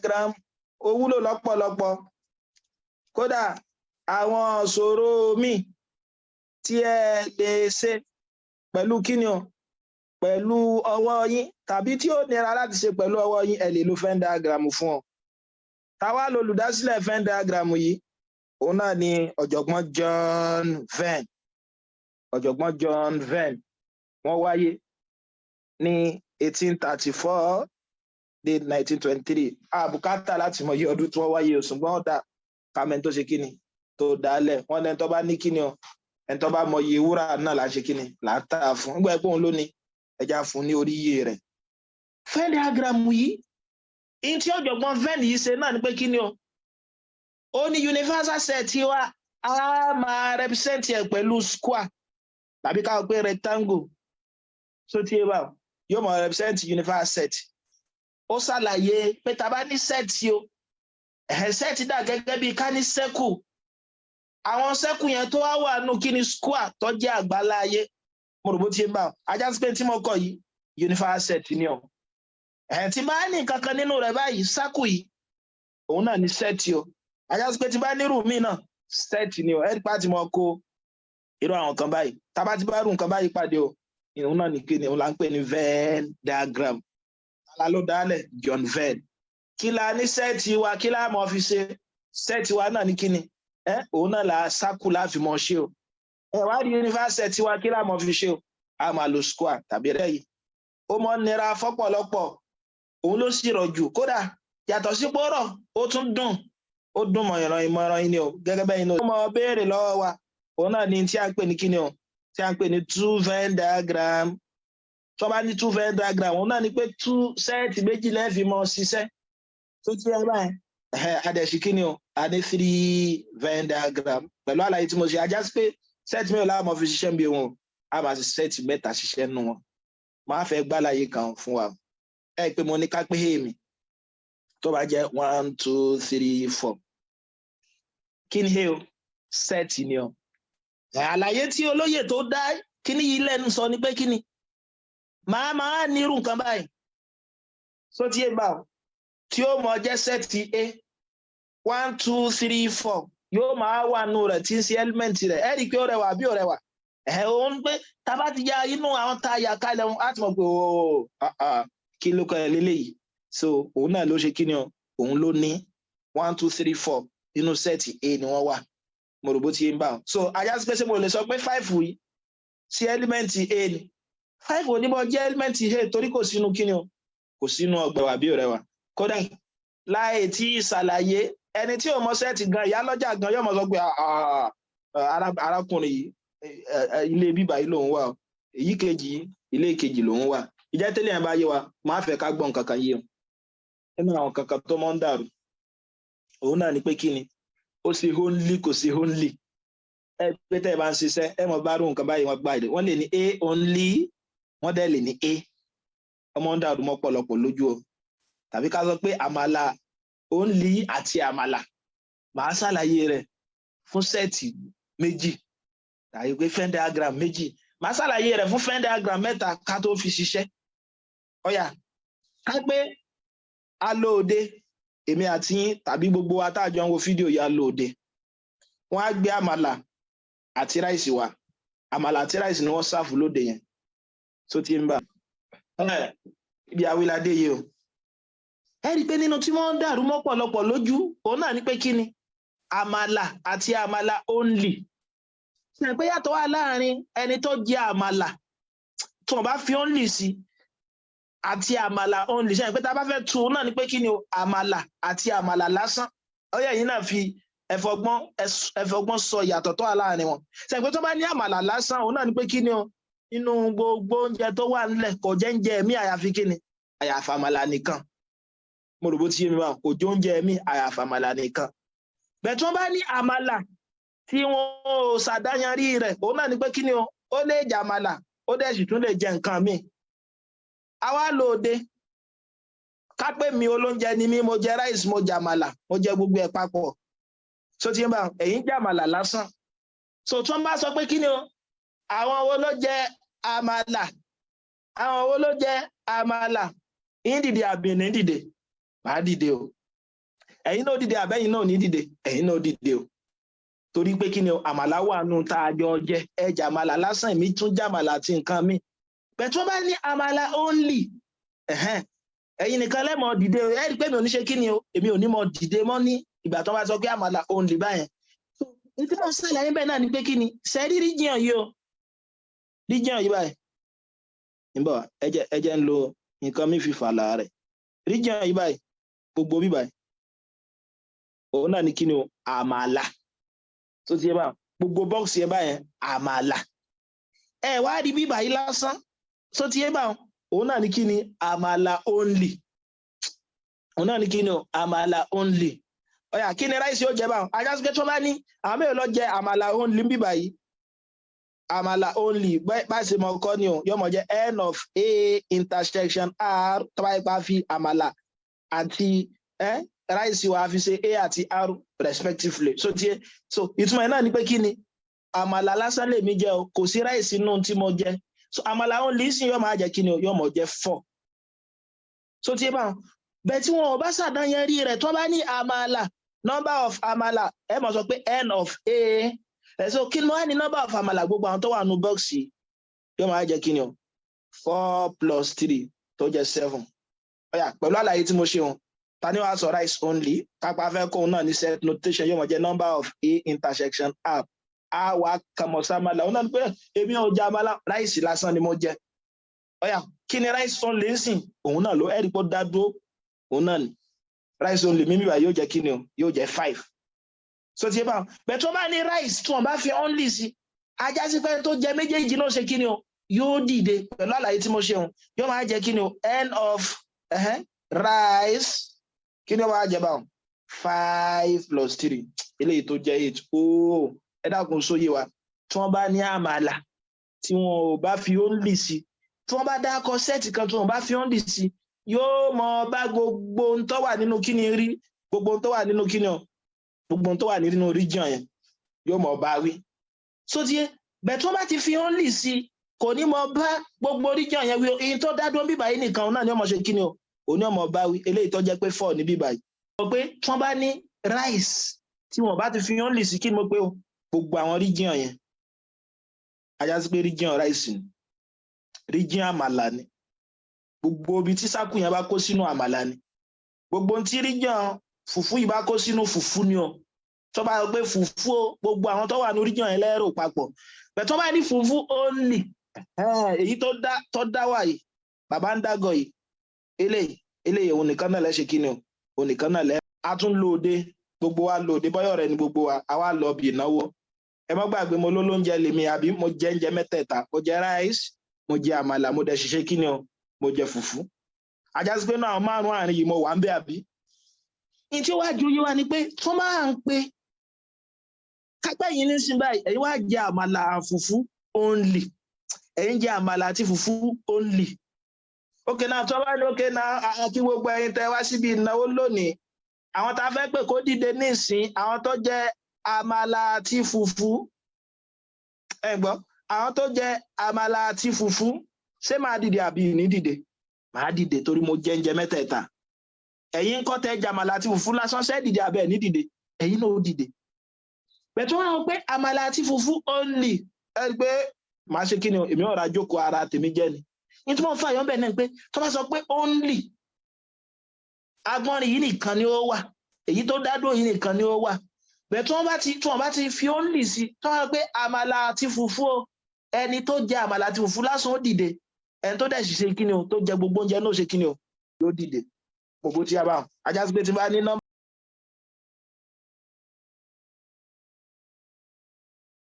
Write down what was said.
diagram ó wúlò lọ́pọ̀lọpọ̀ kódà àwọn ìṣòro míì tí ẹ lè ṣe pẹ̀lú kíni o pẹ̀lú ọwọ́ yín tàbí tí ó nira láti ṣe pẹ̀lú ọwọ́ yín ẹ lè lo Venn diagram fún ọ. Táwa lolùdásílẹ̀ Venn diagram yìí òun náà ni ọ̀jọ̀gbọ́n John Venn wọ́n wáyé ní 1834 dé 1923 àbùkátà láti mọ iye ọdún tí wọ́n wáyé o ṣùgbọ́n ọ̀dà kàmẹ́ tó ṣe kíni tó dálẹ̀ wọ́n lẹ́ni tó bá ní kíni o ẹni tó bá mọ iye wúrà náà là ń ṣe kíni là ń tà fún nígbà pé òun ló ní ẹja fún ní orí iye rẹ̀. Venn diagram yìí in tí ọ̀jọ̀gbọ́n Venn yìí ṣe náà ni pé kíni o ó ní universal set wa a máa represent ẹ pẹ̀lú square tàbí ká pé rectangle so tí ẹ bá yóò máa represent universal set. Ó ṣàlàyé pé tá bá ní set yìí o set dà gẹ́gẹ́ bí ká ní circle àwọn circle yẹn tó wà nù kíni square tó jẹ́ àgbálá ayé mo rò bó ti ń bá ajá sí pé tí mo kọ yìí universal set ni o tí bá ní nǹkan kan nínú rẹ̀ báyìí circle yìí òun náà ní set o ajá sí pé tí bá nírú mi náà set ni o ẹ̀rí pàtí mo kó irú àwọn kan báyìí tá bá ti bá rú nǹkan báyìí pàdé o òun náà ní kíni òun là ń pè ní Venn diagram ala ló dálẹ̀ John Venn kí la ní set wa kí la mọ̀ fi ṣe set wa náà ní kíni òun náà là circle la fi mọ̀ ṣe o wá rí universal set wa kí la mọ̀ fi ṣe o a máa lo square tàbí rẹ̀ yìí ó mọ̀ nira fọ́pọ̀lọpọ̀ òun ló sì rọ̀ jù kódà yàtọ̀ sí pọ́rọ̀ ó tún dùn ó dùn mọ̀yànrán ìmọ̀ràn yìí ni o gẹ́gẹ́ bẹ́ẹ̀ ni ó mọ̀ béèrè lọ́wọ́ wa òun náà ni tí a ń pè ní kíni o tí a ń pè ní two Venn diagram tó bá ní two Venn diagram òun náà ni pé two set méjì lẹ́ẹ̀fì mọ́ ṣiṣẹ́ tó tí ẹ báyìí adẹ̀sí kíni o a ní three Venn diagram pẹ̀lú àlàyé tí mo ṣe ajá sí pé set mi ò láàmú fi ṣiṣẹ́ bí wọn a máa ṣe set mẹ́ta ṣiṣẹ́ nù wọn máa fẹ́ gbàlàyé kan fún wa pé mo ní ká pé èmi tó bá jẹ́ 1 2 3 4 kí ni o set ni o àlàyé tí olóyè tó dá kí ni yìí lẹ́nu sọ ni pé kí ni máa ní irú nǹkan báyìí so tí ẹ bá tí ó mọ jẹ́ set A 1 2 3 4 yóò máa wà nù rẹ̀ tí ń ṣe element rẹ̀ ẹ rí i pé ó rẹwà bí ó rẹwà òun pé tá bá ti ya inú àwọn tá a yà kalẹ̀ wọn á ti mọ̀ pé kí ló kọ́ ẹ lélẹ́yìí so òun náà ló ṣe kí ni o òun ló ní 1 2 3 4 inú set A ni wọ́n wà mo rò bó ti ń bá wọn so ajá sí pé ṣé mo lè sọ pé 5 yìí sí element A ni 5 ò ní bọ́ jẹ́ element A torí kò sínú kí ni o kò sínú ọgbà wà bí ọ̀rẹ́ wa kódà láì tí ìṣàlàyé ẹni tí ò mọ set gan ìyá lọ́jà gan yóò mọ sọ pé arákùnrin yìí ilé bíbá yìí lòun wà èyí kejì ilé kejì lòun wà ìjẹ́ tẹ́lẹ̀ yẹn bá yé wa máa fẹ́ ká gbọ́ nǹkan kan yé o nínú àwọn kankan tó mọ́ ń dàrú òun náà ni pé kí ni ó ṣe only kò ṣe only pé tẹ́ ẹ bá ń ṣiṣẹ́ mọ̀ bá rú nǹkan báyìí wọ́n gbá èdè wọ́n lè ní A only wọ́n dẹ̀ lè ní A ọmọ ń dàrú mọ́ pọ̀lọpọ̀ lójú o tàbí ká sọ pé àmàlà only àti àmàlà màá ṣàlàyé rẹ̀ fún sẹ́ẹ̀tì méjì tàbí pé Venn diagram méjì màá ṣàlàyé rẹ̀ fún Venn diagram mẹ́ta ká tó fi ṣiṣẹ́ ọ̀yà ká pé a lọ òde èmi àti yín tàbí gbogbo wa tá a jọ ń wo fídíò yìí a lọ òde wọ́n á gbé àmàlà àti ráìsì wá àmàlà àti ráìsì ni wọ́n sáfù lóde yẹn tó ti ń bà ibi àwíládé yìí o ẹ rí i pé nínú tí wọ́n ń dàrú mọ́ pọ̀lọpọ̀ lójú òun náà ni pé kí ni àmàlà àti àmàlà only ṣe pé yàtọ̀ wà láàrin ẹni tó jẹ àmàlà tí wọ́n bá fi only sí àti àmàlà only ṣe pé tá a bá fẹ́ tu òun náà ni pé kí ni o àmàlà àti àmàlà lásán ọyẹ yìí náà fi ẹfọgbọ́n sọ ìyàtọ̀ tó wà láàrin wọn ṣe pé tó bá ní àmàlà lásán òun náà ni pé kí ni o inú gbogbo oúnjẹ tó wà nílẹ̀ kò jẹ́ oúnjẹ mi àyàfi kí ni àyàfi àmàlà nìkan mo rò bó ti yé mi wá kò jẹ́ oúnjẹ mi àyàfi àmàlà nìkan bẹ́ẹ̀ tí wọ́n bá ní àmàlà tí wọ́n ò ṣàdáyanrí rẹ̀ òun náà ni pé kí ni o ó lè jẹ àmàlà ó dẹ̀ sì tún lè jẹ nǹkan míì àwa lòde ká pé mi olóúnjẹ ni mí mo jẹ ráìsì mo jẹ àmàlà mo jẹ gbogbo ẹ̀ papọ̀ so ti ń bá ẹ̀yin jẹ àmàlà lásán so tí wọ́n bá sọ pé kí ni o àwọn wo ló jẹ àmàlà àwọn wo ló jẹ àmàlà yín dìde àbí ní dìde màá dìde o ẹ̀yin náà dìde àbẹ́yìn náà ní dìde ẹ̀yin náà dìde o torí pé kí ni àmàlà wà nù tá a jọ jẹ ẹjà àmàlà lásán mi tún jàmàlà àti nǹkan mi bẹ́ẹ̀ tí wọ́n bá ní àmàlà only ẹ̀yin nìkan lẹ́mọ̀ dìde ẹ rí pé mi ò ní ṣe kí ni o èmi ò ní mọ dìde mọ́ ní ìgbà tó bá sọ pé àmàlà only báyẹn nítorí wọn ṣàlàyé bẹ́ẹ̀ náà ni pé kí ni sẹ́rí region yìí o region yìí báyìí níbọ̀ ẹjẹ́ ń lo nǹkan mi fi fàlà rẹ̀ region yìí báyìí gbogbo bí báyìí òun náà ni kí ni o àmàlà tó ti yẹ báyìí gbogbo bọ́ọ̀sì yẹn báyẹn àmàlà ẹ wá rí bí báyìí lásán tó ti yẹ báyìí òun náà ni kí ni àmàlà only òun náà ni kí ni o àmàlà only ọ̀yà kí ni ráìsì ó jẹ báwọn ajásùkẹ́ tó bá ní àwọn mẹ́rin lọ jẹ àmàlà only bí báyìí àmàlà only bá ṣe mọ kọ́ ni o yóò mọ̀ jẹ́ n of a intersection r tó bá yẹ pa fi àmàlà àti ráìsì wa fi ṣe a àti r respectively so ìtumọ̀ yẹn náà ni pé kí ni àmàlà lásán lèmi jẹ o kò sí ráìsì nù tí mo jẹ so àmàlà only sì yóò máa jẹ kí ni o yóò mọ̀ jẹ́ 4 so tiẹ̀ báwọn bẹ́ẹ̀ tí wọn ò bá ṣàdáyẹn rí rẹ̀ tó bá ní àmàlà number of àmàlà ẹ mọ̀ sọ pé n of a so kí ni wọ́n á ní number of àmàlà gbogbo àwọn tó wà nù bọ́ọ̀sì yóò máa jẹ́ kí ni o 4 plus 3 tó jẹ́ 7 ọ̀yà pẹ̀lú àlàyé tí mo ṣe wọn ta ni wàá sọ rice only kápá fẹ́ kóun náà ní set notation yóò mọ̀ jẹ́ number of a intersection r a wà kàmọ̀ sàmàlà òun náà ni pé èmi ò jẹ àmàlà rice lásán ni mo jẹ ọ̀yà kí ni rice only ń sìn òun náà ló ẹ̀rí pé ó dá dúró òun náà ni rice only mímí bá yóò jẹ́ kí ni o yóò jẹ́ 5 so ti bá bẹ́ẹ̀ tó bá ní rice tí wọ́n bá fi only sí ajá sí pé tó jẹ méjèèjì náà ṣe kí ni o yóò dìde pẹ̀lú àlàyé tí mo ṣe hùn yóò máa jẹ́ kí ni o n of rice kí ni ó máa jẹ báwọn 5 plus 3 eléyìí tó jẹ́ 8 ooo ẹ dákun sóyè wa tí wọ́n bá ní àmàlà tí wọ́n ò bá fi only sí tí wọ́n bá dákọ sẹ́ẹ̀tì kan tí wọ́n bá fi only sí yóò mọ bá gbogbo ohun tó wà nínú kíni rí gbogbo ohun tó wà nínú kíni o gbogbo ohun tó wà nínú region yẹn yóò mọ bá wí so tiẹ̀ bẹ́ẹ̀ tí wọ́n bá ti fi only sí kò ní mọ bá gbogbo region yẹn wí èyí tó dá dúró bíbá yìí nìkan náà ni ọmọ ṣe kíni o òní ọmọ bá wí eléyìí tó jẹ́ pé 4 ní bíbá yìí sọ pé tí wọ́n bá ní rice tí wọ́n bá ti fi only sí kí ni mo pé o gbogbo àwọn region yẹn ajá sí pé region rice ni region àmàlà ni gbogbo ibi tí sákù yẹn bá kó sínú àmàlà ni gbogbo tí region fùfú yìí bá kó sínú fùfú ni o tó bá gbé fùfú o gbogbo àwọn tó wà ní region yẹn lẹ́rò papọ̀ bẹ́ẹ̀ tó bá ní fùfú only èyí tó dá wà yìí bàbá ń dágọ̀ yìí eléyìí òun nìkan náà lẹ́ṣẹ̀ kí ni o òun nìkan náà a tún lóde gbogbo wa lóde bọ́yọ̀ rẹ̀ ni gbogbo wa àwa lọ bí ìnáwó ẹ má gbàgbé mo lóúnjẹ lèmi àbí mo jẹ oúnjẹ mẹ́tẹ̀ẹ̀ta mo jẹ rice mo jẹ àmàlà mo dẹ̀ ṣiṣẹ́ kí ni o mo jẹ fùfú ajásí pé náà 5 àárín yìí mo wà ń bẹ àbí ní tí ó wá ju yí wá ni pé tó máa ń pe kápẹ́ yìí ní sin báyìí ẹ̀yin wá jẹ àmàlà fùfú only ẹ̀yin jẹ àmàlà àti fùfú only ókè náà tó bá ní ókè náà kí gbogbo ẹ̀yin tẹ́ wá síbi ìnáwó lónìí àwọn tá a fẹ́ pè kó dìde nísìn àwọn tó jẹ àmàlà àti fùfú ẹ gbọ́ àwọn tó jẹ àmàlà àti fùfú ṣé máa dìde àbí ní dìde máa dìde torí mo jẹ oúnjẹ mẹ́tẹ̀ẹ̀ta ẹ̀yin ń kọ́ tẹ́ jàmàlà àti fùfú lásán ṣé dìde àbẹ́ ní dìde ẹ̀yin náà ó dìde bẹ̀tọ́ wọn pé àmàlà àti fùfú only ẹ pé máa ṣe kí ni èmi ọ̀rọ̀ àjókòó ara tèmi jẹ́ ni ní tí wọ́n fà yọ̀ bẹ́ẹ̀ náà pé tó bá sọ pé only agbọ́nrin yìí nìkan ni ó wà èyí tó dá dúró yìí nìkan ni ó wà bẹ̀tọ́ wọ́n bá ti fi only sí tó wọ́n pé àmàlà àti fùfú o ẹni tó jẹ àmàlà àti fùfú lásán ó dìde ẹni tó dẹ̀ ṣe kí ni o tó jẹ gbogbo oúnjẹ náà ṣe kí ni o yóò dìde gbogbo tí a bá ajá sí pé tí bá ní nọ́mbà